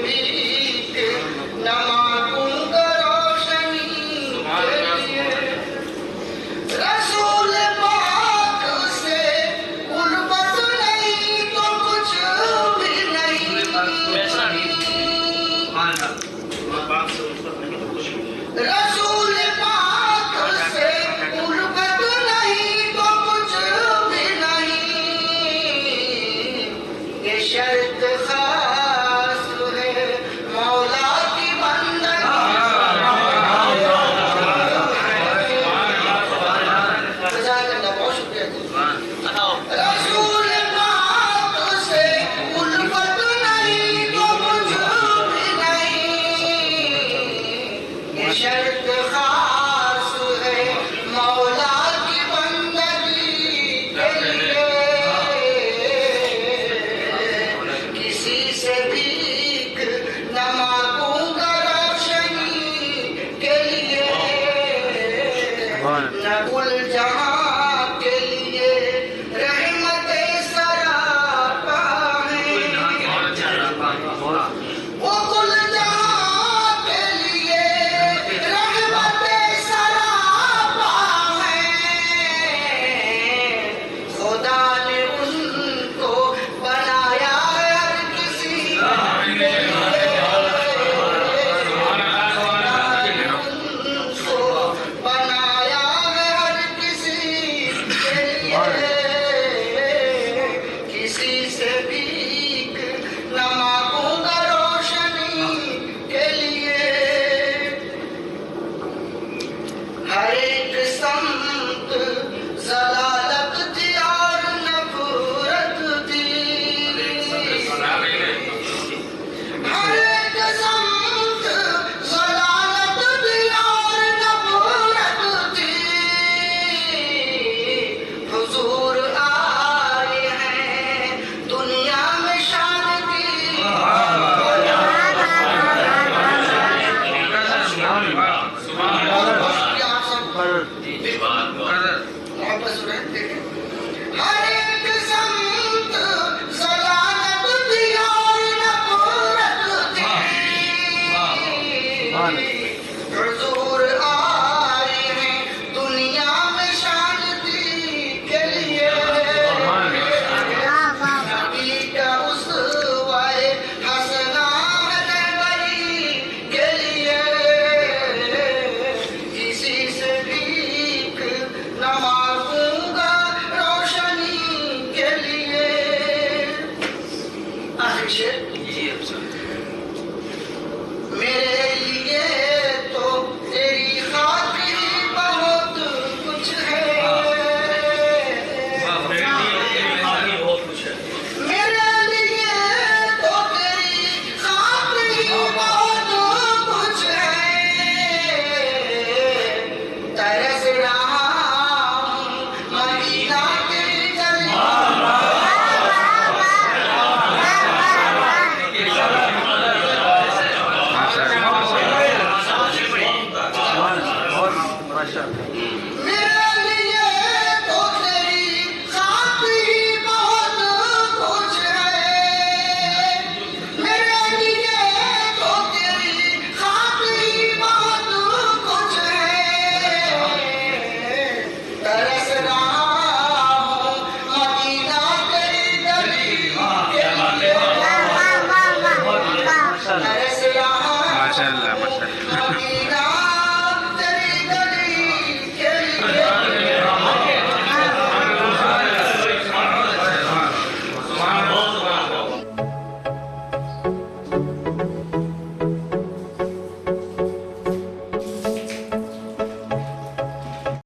भीख न मांगूंगा रोशनी के लिए। रसूल पाक से उल्फत नहीं तो कुछ भी नहीं। रसूल पाक से उल्फत नहीं तो कुछ भी नहीं। ये शर्त खास है मौला की बंदगी। बहुत शुक्रिया। रसूल पाक से उल्फत नहीं तो कुछ भी नहीं। ये शर्त खास है मौला की बंदगी के लिए। किसी से भीख न मांगूंगा रोशनी के लिए। न